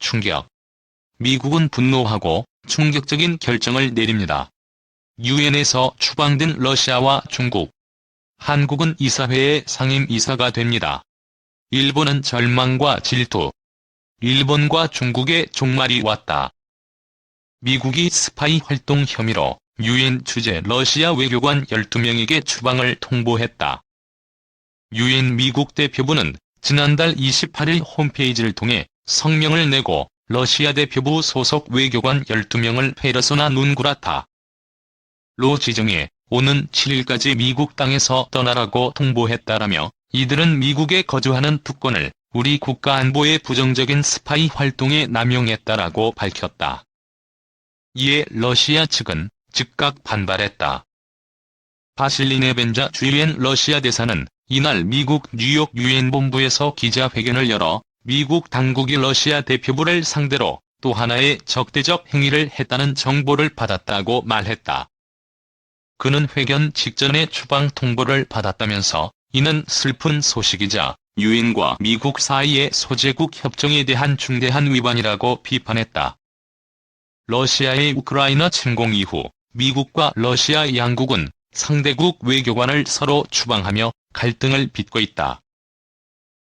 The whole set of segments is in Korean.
충격. 미국은 분노하고 충격적인 결정을 내립니다. 유엔에서 추방된 러시아와 중국. 한국은 이사회의 상임이사가 됩니다. 일본은 절망과 질투. 일본과 중국의 종말이 왔다. 미국이 스파이 활동 혐의로 유엔 주재 러시아 외교관 12명에게 추방을 통보했다. 유엔 미국 대표부는 지난달 28일 홈페이지를 통해 성명을 내고 러시아 대표부 소속 외교관 12명을 페르소나 논그라타로 지정해 오는 7일까지 미국 땅에서 떠나라고 통보했다라며 이들은 미국에 거주하는 특권을 우리 국가 안보에 부정적인 스파이 활동에 남용했다라고 밝혔다. 이에 러시아 측은 즉각 반발했다. 바실리 네벤자 유엔 러시아 대사는 이날 미국 뉴욕 유엔 본부에서 기자회견을 열어 미국 당국이 러시아 대표부를 상대로 또 하나의 적대적 행위를 했다는 정보를 받았다고 말했다. 그는 회견 직전에 추방 통보를 받았다면서 이는 슬픈 소식이자 유엔과 미국 사이의 소제국 협정에 대한 중대한 위반이라고 비판했다. 러시아의 우크라이나 침공 이후 미국과 러시아 양국은 상대국 외교관을 서로 추방하며 갈등을 빚고 있다.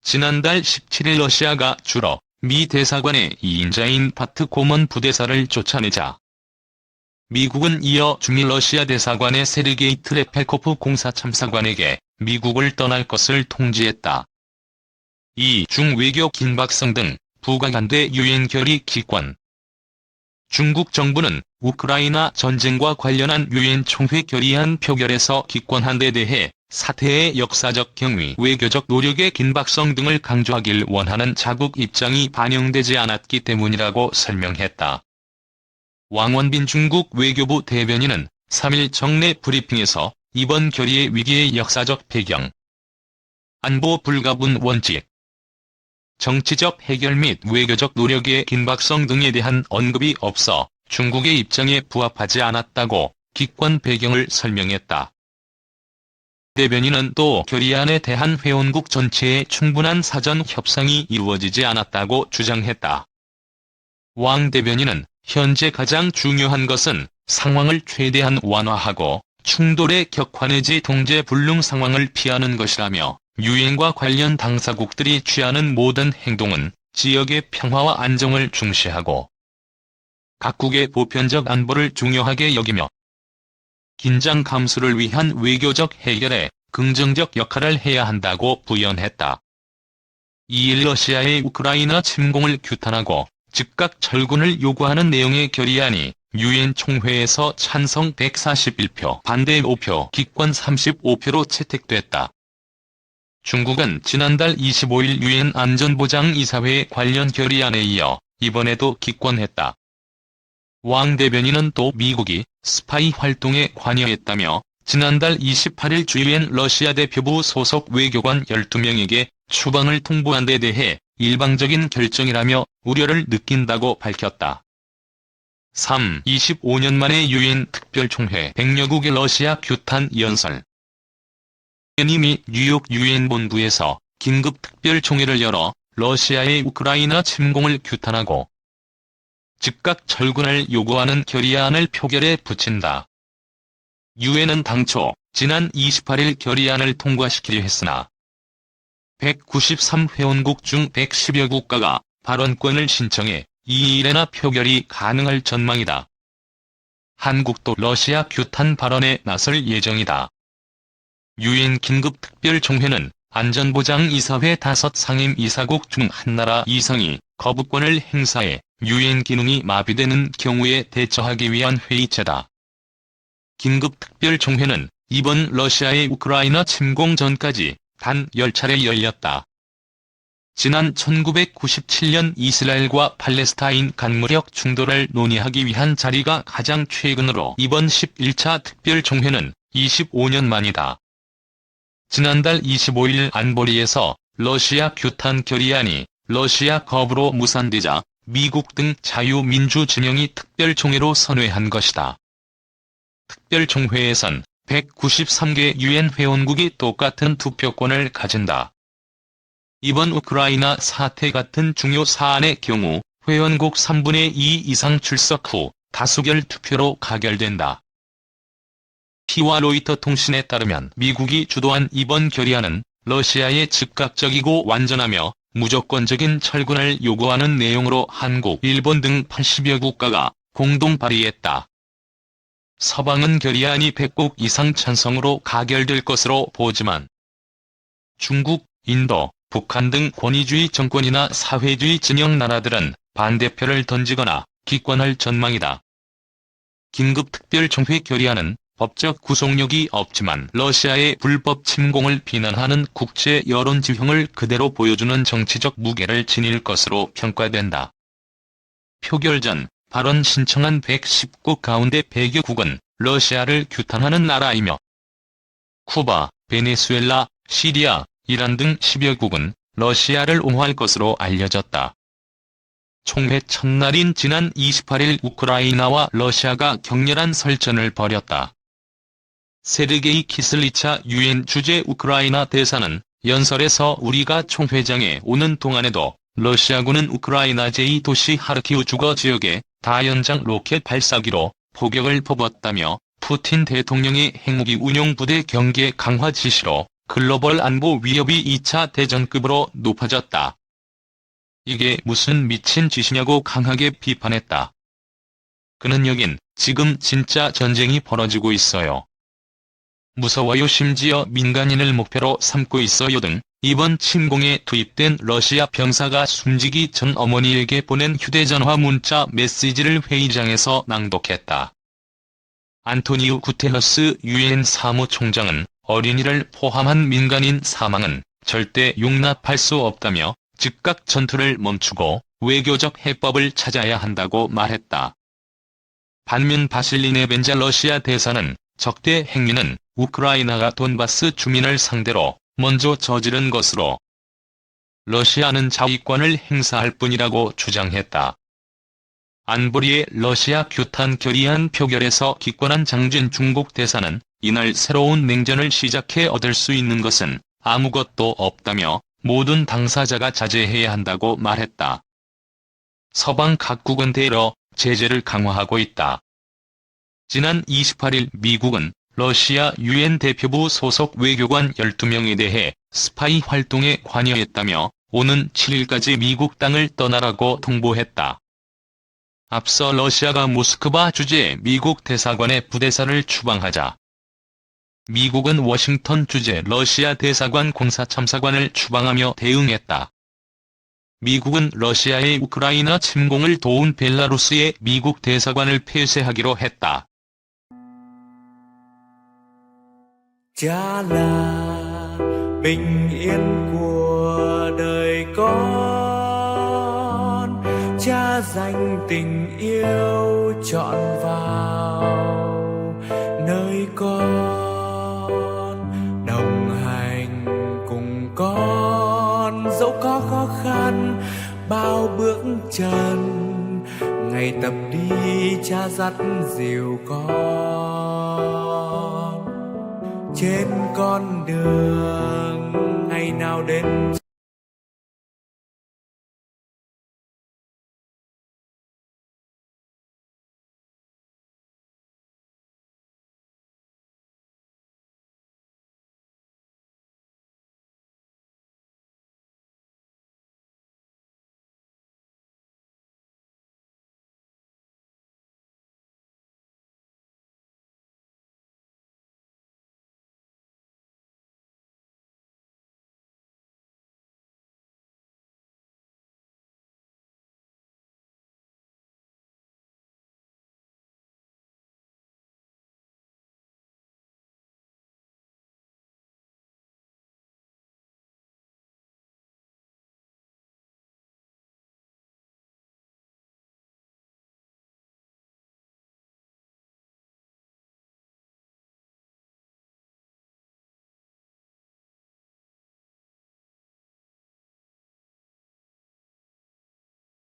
지난달 17일 러시아가 주로 미 대사관의 2인자인 바트 고먼 부대사를 쫓아내자 미국은 이어 주미 러시아 대사관의 세르게이 트레펠코프 공사 참사관에게 미국을 떠날 것을 통지했다. 이 중 외교 긴박성 등 부가간대 유엔 결의 기권. 중국 정부는 우크라이나 전쟁과 관련한 유엔 총회 결의안 표결에서 기권한 데 대해 사태의 역사적 경위, 외교적 노력의 긴박성 등을 강조하길 원하는 자국 입장이 반영되지 않았기 때문이라고 설명했다. 왕원빈 중국 외교부 대변인은 3일 정례 브리핑에서 이번 결의의 위기의 역사적 배경, 안보 불가분 원칙, 정치적 해결 및 외교적 노력의 긴박성 등에 대한 언급이 없어 중국의 입장에 부합하지 않았다고 기권 배경을 설명했다. 대변인은 또 결의안에 대한 회원국 전체의 충분한 사전 협상이 이루어지지 않았다고 주장했다. 왕 대변인은 현재 가장 중요한 것은 상황을 최대한 완화하고 충돌의 격화 내지 통제 불능 상황을 피하는 것이라며 유엔과 관련 당사국들이 취하는 모든 행동은 지역의 평화와 안정을 중시하고 각국의 보편적 안보를 중요하게 여기며 긴장 감소를 위한 외교적 해결에 긍정적 역할을 해야 한다고 부연했다. 2일 러시아의 우크라이나 침공을 규탄하고 즉각 철군을 요구하는 내용의 결의안이 유엔 총회에서 찬성 141표, 반대 5표, 기권 35표로 채택됐다. 중국은 지난달 25일 유엔 안전보장이사회 관련 결의안에 이어 이번에도 기권했다. 왕 대변인은 또 미국이 스파이 활동에 관여했다며 지난달 28일 유엔 러시아 대표부 소속 외교관 12명에게 추방을 통보한 데 대해 일방적인 결정이라며 우려를 느낀다고 밝혔다. 25년 만에 유엔 특별총회 100여국의 러시아 규탄 연설. 이미 뉴욕 유엔 본부에서 긴급 특별총회를 열어 러시아의 우크라이나 침공을 규탄하고 즉각 철군을 요구하는 결의안을 표결에 붙인다. 유엔은 당초 지난 28일 결의안을 통과시키려 했으나 193회원국 중 110여 국가가 발언권을 신청해 2일에나 표결이 가능할 전망이다. 한국도 러시아 규탄 발언에 나설 예정이다. 유엔 긴급특별총회는 안전보장이사회 5 상임이사국 중 한 나라 이상이 거부권을 행사해 유엔 기능이 마비되는 경우에 대처하기 위한 회의체다. 긴급특별총회는 이번 러시아의 우크라이나 침공 전까지 단 10차례 열렸다. 지난 1997년 이스라엘과 팔레스타인 간 무력 충돌을 논의하기 위한 자리가 가장 최근으로 이번 11차 특별총회는 25년 만이다. 지난달 25일 안보리에서 러시아 규탄 결의안이 러시아 거부로 무산되자 미국 등 자유민주 진영이 특별총회로 선회한 것이다. 특별총회에선 193개 유엔 회원국이 똑같은 투표권을 가진다. 이번 우크라이나 사태 같은 중요 사안의 경우 회원국 3분의 2 이상 출석 후 다수결 투표로 가결된다. 피와 로이터 통신에 따르면 미국이 주도한 이번 결의안은 러시아의 즉각적이고 완전하며 무조건적인 철군을 요구하는 내용으로 한국, 일본 등 80여 국가가 공동 발의했다. 서방은 결의안이 100국 이상 찬성으로 가결될 것으로 보지만 중국, 인도, 북한 등 권위주의 정권이나 사회주의 진영 나라들은 반대표를 던지거나 기권할 전망이다. 긴급특별총회 결의안은 법적 구속력이 없지만 러시아의 불법 침공을 비난하는 국제 여론 지형을 그대로 보여주는 정치적 무게를 지닐 것으로 평가된다. 표결 전 발언 신청한 110국 가운데 100여 국은 러시아를 규탄하는 나라이며 쿠바, 베네수엘라, 시리아, 이란 등 10여 국은 러시아를 옹호할 것으로 알려졌다. 총회 첫날인 지난 28일 우크라이나와 러시아가 격렬한 설전을 벌였다. 세르게이 키슬리차 유엔 주재 우크라이나 대사는 연설에서 우리가 총회장에 오는 동안에도 러시아군은 우크라이나 제2도시 하르키우 주거 지역에 다연장 로켓 발사기로 포격을 퍼붓다며 푸틴 대통령의 핵무기 운용 부대 경계 강화 지시로 글로벌 안보 위협이 2차 대전급으로 높아졌다. 이게 무슨 미친 짓이냐고 강하게 비판했다. 그는 여긴 지금 진짜 전쟁이 벌어지고 있어요. 무서워요. 심지어 민간인을 목표로 삼고 있어요 등 이번 침공에 투입된 러시아 병사가 숨지기 전 어머니에게 보낸 휴대전화 문자 메시지를 회의장에서 낭독했다. 안토니우 구테러스 유엔 사무총장은 어린이를 포함한 민간인 사망은 절대 용납할 수 없다며 즉각 전투를 멈추고 외교적 해법을 찾아야 한다고 말했다. 반면 바실리 네벤자 러시아 대사는 적대 행위는 우크라이나가 돈바스 주민을 상대로 먼저 저지른 것으로 러시아는 자위권을 행사할 뿐이라고 주장했다. 안보리의 러시아 규탄 결의안 표결에서 기권한 장진 중국 대사는 이날 새로운 냉전을 시작해 얻을 수 있는 것은 아무것도 없다며 모든 당사자가 자제해야 한다고 말했다. 서방 각국은 대러 제재를 강화하고 있다. 지난 28일 미국은 러시아 유엔 대표부 소속 외교관 12명에 대해 스파이 활동에 관여했다며 오는 7일까지 미국 땅을 떠나라고 통보했다. 앞서 러시아가 모스크바 주재 미국 대사관의 부대사를 추방하자 미국은 워싱턴 주재 러시아 대사관 공사참사관을 추방하며 대응했다. 미국은 러시아의 우크라이나 침공을 도운 벨라루스의 미국 대사관을 폐쇄하기로 했다. Cha là bình yên của đời con, cha dành tình yêu trọn vào nơi con, đồng hành cùng con dẫu có khó khăn bao bước chân, ngày tập đi cha dắt dìu con trên con đường ngày nào đến